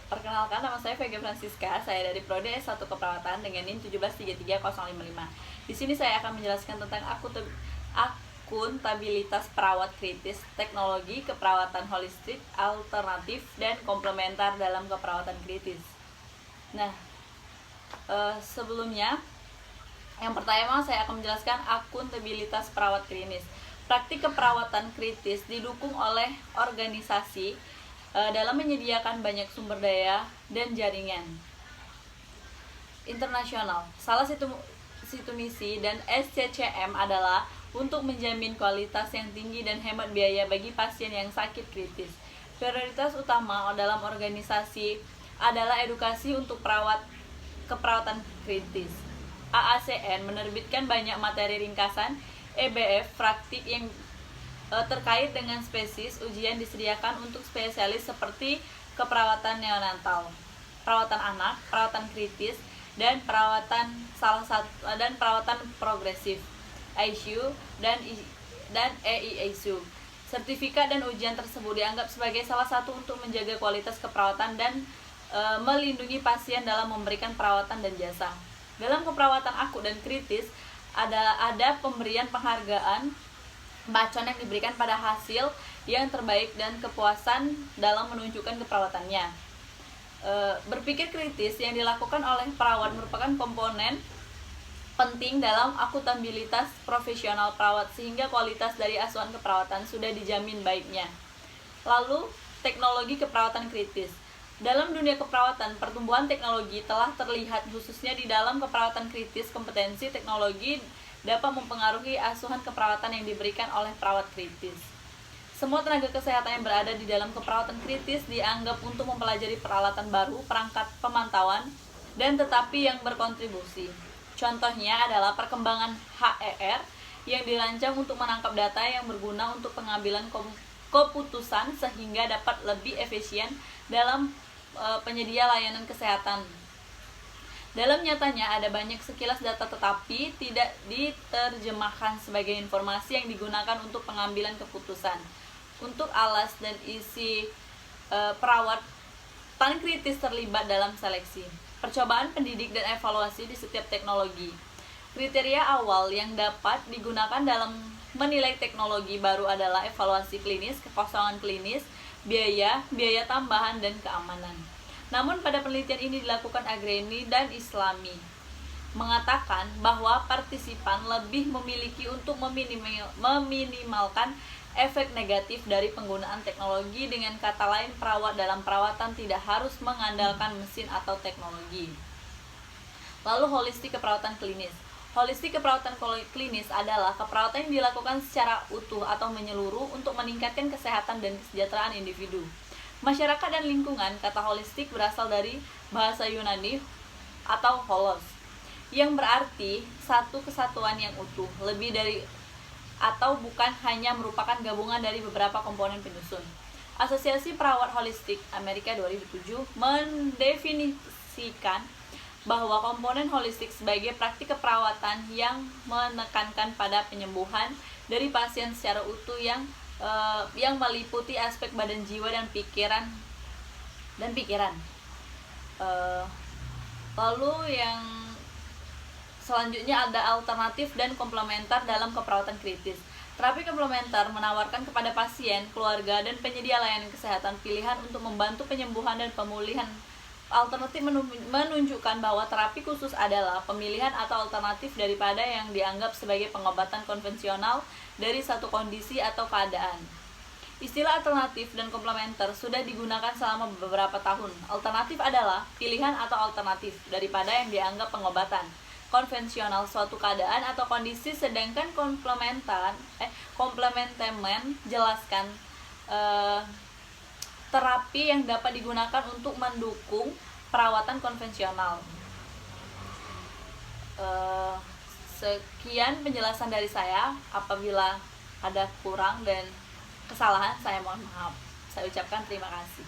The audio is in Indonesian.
Perkenalkan, nama saya Vega Francisca. Saya dari Prodi S1 Keperawatan dengan NIM 1733055. Di sini saya akan menjelaskan tentang akuntabilitas perawat kritis, teknologi keperawatan holistik, alternatif, dan komplementer dalam keperawatan kritis. Nah, sebelumnya, yang pertama saya akan menjelaskan akuntabilitas perawat klinis. Praktik keperawatan kritis didukung oleh organisasi dalam menyediakan banyak sumber daya dan jaringan internasional. Salah satu misi dan SCCM adalah untuk menjamin kualitas yang tinggi dan hemat biaya bagi pasien yang sakit kritis. Prioritas utama dalam organisasi adalah edukasi untuk keperawatan kritis. AACN menerbitkan banyak materi ringkasan EBF praktik yang terkait dengan spesies ujian disediakan untuk spesialis seperti keperawatan neonatal, perawatan anak, perawatan kritis, dan perawatan progresif ICU dan EICU. Sertifikat dan ujian tersebut dianggap sebagai salah satu untuk menjaga kualitas keperawatan dan melindungi pasien dalam memberikan perawatan dan jasa. Dalam keperawatan akut dan kritis ada pemberian penghargaan bacaan yang diberikan pada hasil yang terbaik dan kepuasan dalam menunjukkan keperawatannya. Berpikir kritis yang dilakukan oleh perawat merupakan komponen penting dalam akuntabilitas profesional perawat sehingga kualitas dari asuhan keperawatan sudah dijamin baiknya. Lalu, teknologi keperawatan kritis. Dalam dunia keperawatan, pertumbuhan teknologi telah terlihat khususnya di dalam keperawatan kritis. Kompetensi teknologi dapat mempengaruhi asuhan keperawatan yang diberikan oleh perawat kritis. Semua tenaga kesehatan yang berada di dalam keperawatan kritis dianggap untuk mempelajari peralatan baru, perangkat pemantauan, dan tetapi yang berkontribusi. Contohnya adalah perkembangan HER yang dirancang untuk menangkap data yang berguna untuk pengambilan keputusan sehingga dapat lebih efisien dalam penyedia layanan kesehatan. Dalam nyatanya ada banyak sekilas data tetapi tidak diterjemahkan sebagai informasi yang digunakan untuk pengambilan keputusan. Untuk alas dan isi perawatan kritis terlibat dalam seleksi, percobaan pendidik dan evaluasi di setiap teknologi. Kriteria awal yang dapat digunakan dalam menilai teknologi baru adalah evaluasi klinis, kekosongan klinis, biaya tambahan, dan keamanan. Namun pada penelitian ini dilakukan Agreni dan Islami mengatakan bahwa partisipan lebih memiliki untuk meminimalkan efek negatif dari penggunaan teknologi. Dengan kata lain, perawat dalam perawatan tidak harus mengandalkan mesin atau teknologi. Lalu holistik keperawatan klinis. Holistik keperawatan klinis adalah keperawatan yang dilakukan secara utuh atau menyeluruh untuk meningkatkan kesehatan dan kesejahteraan individu, masyarakat, dan lingkungan. Kata holistik berasal dari bahasa Yunani atau holos, yang berarti satu kesatuan yang utuh, lebih dari atau bukan hanya merupakan gabungan dari beberapa komponen penyusun. Asosiasi Perawat Holistik Amerika 2007 mendefinisikan bahwa komponen holistik sebagai praktik keperawatan yang menekankan pada penyembuhan dari pasien secara utuh yang meliputi aspek badan, jiwa, dan pikiran. Lalu yang selanjutnya ada alternatif dan komplementer dalam keperawatan kritis. Terapi komplementer menawarkan kepada pasien, keluarga, dan penyedia layanan kesehatan pilihan untuk membantu penyembuhan dan pemulihan. Alternatif menunjukkan bahwa terapi khusus adalah pemilihan atau alternatif daripada yang dianggap sebagai pengobatan konvensional dari satu kondisi atau keadaan. Istilah alternatif dan komplementer sudah digunakan selama beberapa tahun. Alternatif adalah pilihan atau alternatif daripada yang dianggap pengobatan konvensional suatu keadaan atau kondisi, sedangkan komplementemen jelaskan terapi yang dapat digunakan untuk mendukung perawatan konvensional. Sekian penjelasan dari saya. Apabila ada kurang dan kesalahan, saya mohon maaf. Saya ucapkan terima kasih.